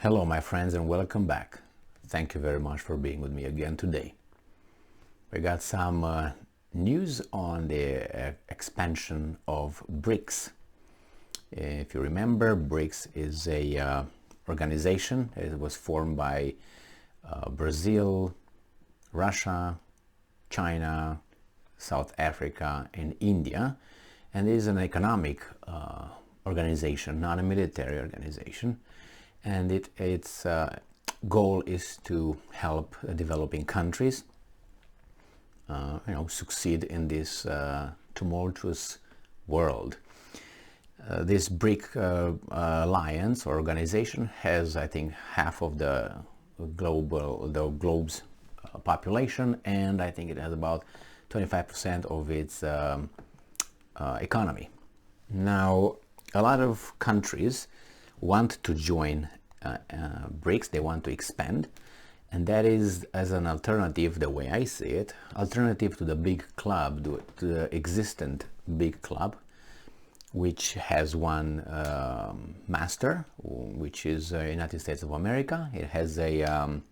Hello my friends and welcome back. Thank you very much for being with me again today. We got some news on the expansion of BRICS. If you remember, BRICS is a organization. It was formed by Brazil, Russia, China, South Africa and India, and it is an economic organization, not a military organization. And its goal is to help developing countries succeed in this tumultuous world. This BRIC alliance or organization has, I think, half of the globe's population, and I think it has about 25% of its economy. Now, a lot of countries want to join BRICS. They want to expand, and that is as an alternative, the way I see it, alternative to the big club, to the existent big club, which has one master, which is United States of America. It has a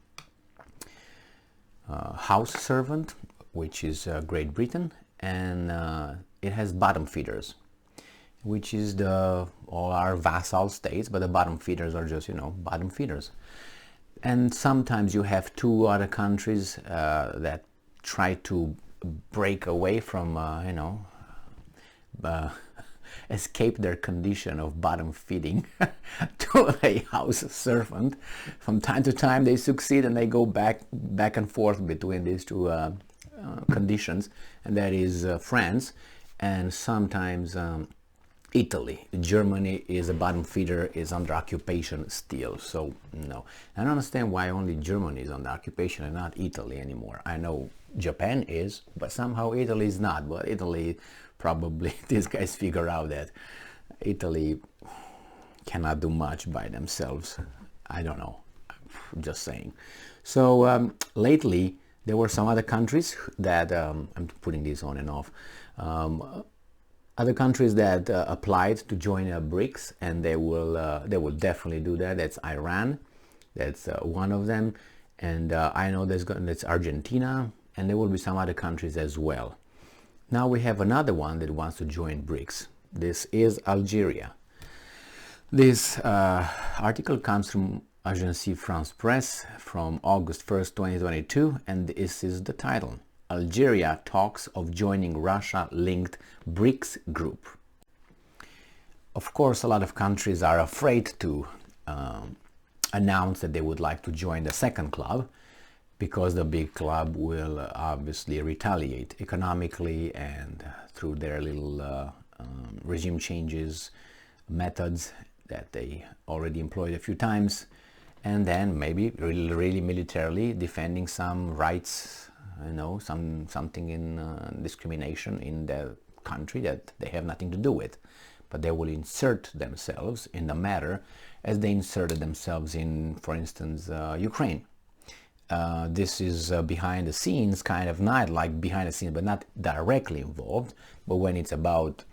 house servant, which is Great Britain, and it has bottom feeders, which is all our vassal states, but the bottom feeders are just, bottom feeders. And sometimes you have two other countries that try to break away from, escape their condition of bottom feeding to a house servant. From time to time they succeed and they go back and forth between these two conditions, and that is France and sometimes Italy. Germany is a bottom feeder, is under occupation still. So no, I don't understand why only Germany is under occupation and not Italy anymore. I know Japan is, but somehow Italy is not. But Italy, probably these guys figure out that Italy cannot do much by themselves. I don't know, just saying. So lately there were some other countries that I'm putting this on and off. Other countries that applied to join BRICS, and they will definitely do that. That's Iran, that's one of them, and I know that's Argentina, and there will be some other countries as well. Now we have another one that wants to join BRICS. This is Algeria. This article comes from Agence France Presse from August 1st, 2022, and this is the title: Algeria talks of joining Russia-linked BRICS group. Of course, a lot of countries are afraid to announce that they would like to join the second club, because the big club will obviously retaliate economically and through their little regime changes methods that they already employed a few times, and then maybe really militarily defending some rights, something in discrimination in the country that they have nothing to do with, but they will insert themselves in the matter as they inserted themselves in, for instance, Ukraine. This is behind the scenes, kind of, not like behind the scenes, but not directly involved. But when it's about,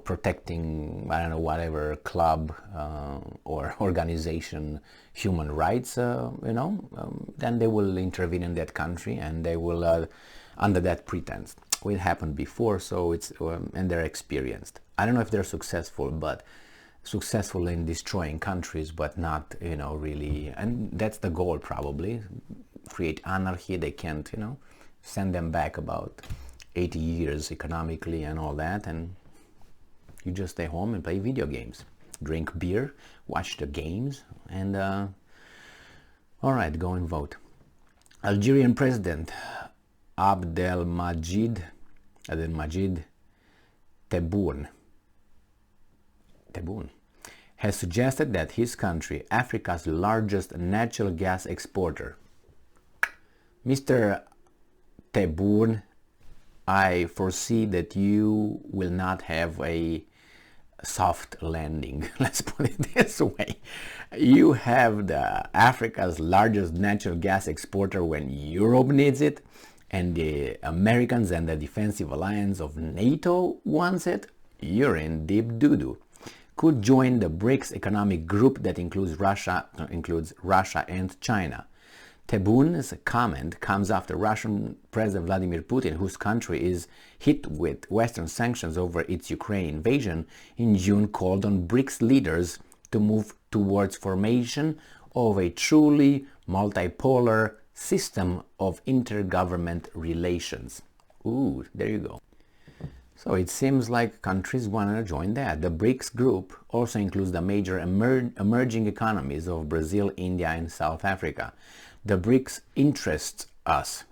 protecting, I don't know, whatever club or organization human rights, then they will intervene in that country, and they will, under that pretense. Well, it happened before, so it's and they're experienced. I don't know if they're successful, but successful in destroying countries, but not, really, and that's the goal probably, create anarchy. They can't, send them back about 80 years economically and all that, and you just stay home and play video games, drink beer, watch the games, and all right, go and vote. Algerian President Abdelmajid Tebboune has suggested that his country, Africa's largest natural gas exporter. Mr. Tebboune, I foresee that you will not have a soft landing. Let's put it this way. You have the Africa's largest natural gas exporter when Europe needs it, and the Americans and the defensive alliance of NATO wants it. You're in deep doo-doo. could join the BRICS economic group that includes Russia and China. Tebboun's comment comes after Russian President Vladimir Putin, whose country is hit with Western sanctions over its Ukraine invasion, in June called on BRICS leaders to move towards formation of a truly multipolar system of intergovernment relations. Ooh, there you go. So it seems like countries want to join that. The BRICS group also includes the major emerging economies of Brazil, India, and South Africa. The BRICS interest us.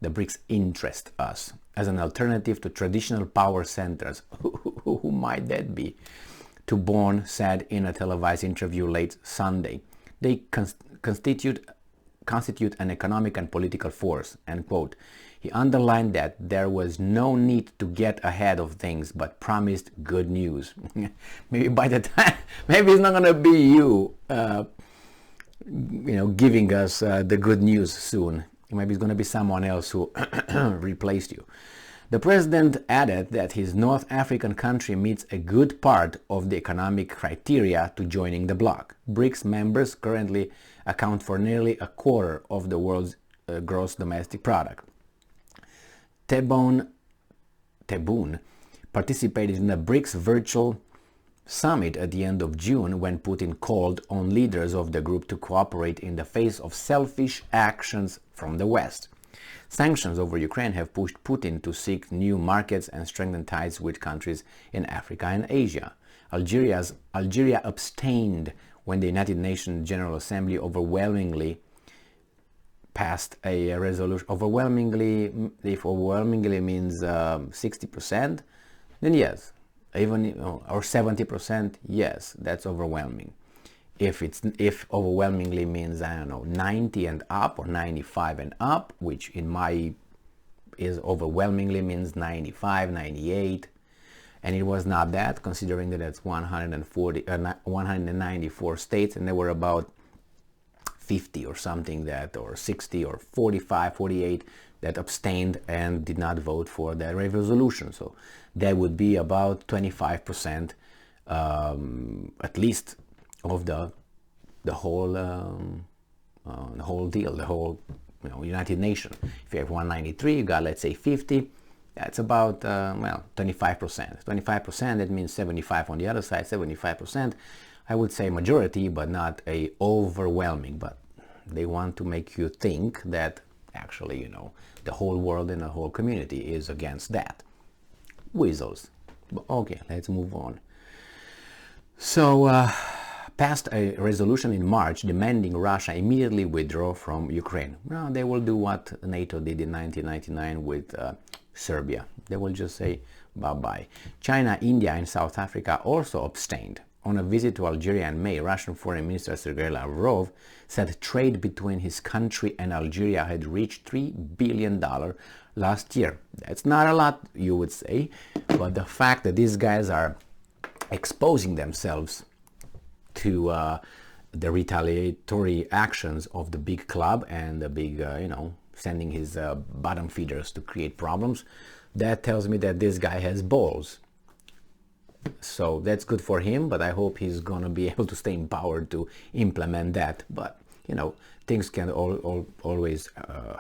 The BRICS interest us as an alternative to traditional power centers. Who might that be? Tebboune said in a televised interview late Sunday. They constitute an economic and political force, end quote. He underlined that there was no need to get ahead of things, but promised good news. Maybe by the time, maybe it's not going to be you, giving us the good news soon. Maybe it's going to be someone else who replaced you. The president added that his North African country meets a good part of the economic criteria to joining the bloc. BRICS members currently account for nearly a quarter of the world's gross domestic product. Tebboune participated in the BRICS virtual summit at the end of June when Putin called on leaders of the group to cooperate in the face of selfish actions from the West. Sanctions over Ukraine have pushed Putin to seek new markets and strengthen ties with countries in Africa and Asia. Algeria abstained when the United Nations General Assembly overwhelmingly passed a resolution. If overwhelmingly means 60%, then yes. Even or 70%, yes, that's overwhelming. If overwhelmingly means, I don't know, 90 and up or 95 and up, which in my is overwhelmingly means 95, 98, and it was not that, considering that it's 194 states, and there were about 50 or something that, or 60 or 45, 48 that abstained and did not vote for the resolution. So that would be about 25% at least of the whole deal, the whole United Nations. If you have 193, you got, let's say, 50. That's about 25%. 25%, that means 75 on the other side. 75%, I would say majority, but not a overwhelming. But they want to make you think that actually, the whole world and the whole community is against that. Weasels. Okay, let's move on. So, passed a resolution in March demanding Russia immediately withdraw from Ukraine. Well, they will do what NATO did in 1999 with Serbia. They will just say bye-bye. China, India, and South Africa also abstained. On a visit to Algeria in May, Russian Foreign Minister Sergei Lavrov said trade between his country and Algeria had reached $3 billion last year. That's not a lot, you would say, but the fact that these guys are exposing themselves to the retaliatory actions of the big club and the big, sending his bottom feeders to create problems, that tells me that this guy has balls. So that's good for him, but I hope he's gonna be able to stay in power to implement that. But things can always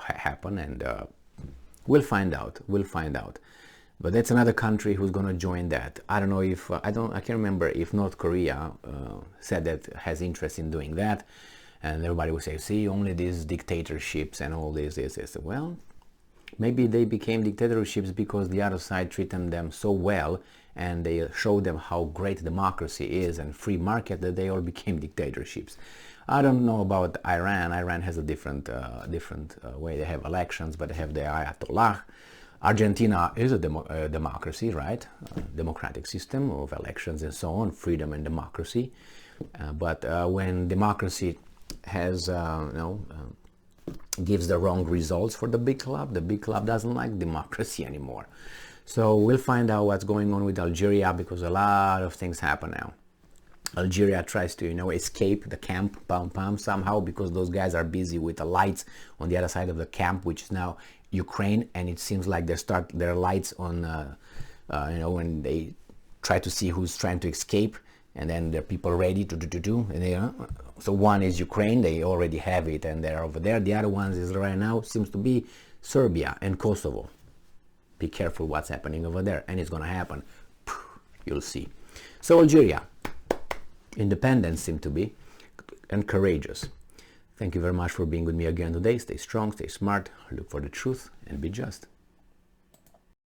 happen, and we'll find out. But that's another country who's gonna join that. I don't know if I can't remember if North Korea said that has interest in doing that, and everybody will say, see, only these dictatorships and all this. Well, maybe they became dictatorships because the other side treated them so well, and they showed them how great democracy is and free market, that they all became dictatorships. I don't know about Iran. Iran has a different way. They have elections, but they have the Ayatollah. Argentina is a democracy, right? Democratic system of elections and so on, freedom and democracy. But when democracy has, gives the wrong results for the big club doesn't like democracy anymore. So we'll find out what's going on with Algeria, because a lot of things happen now. Algeria tries to, escape the camp, somehow, because those guys are busy with the lights on the other side of the camp, which is now Ukraine, and it seems like they start their lights on, when they try to see who's trying to escape, and then there are people ready to do. And they, so one is Ukraine, they already have it and they're over there. The other ones is right now seems to be Serbia and Kosovo. Be careful what's happening over there, and it's going to happen. You'll see. So Algeria, independent seem to be, and courageous. Thank you very much for being with me again today. Stay strong, stay smart, look for the truth, and be just.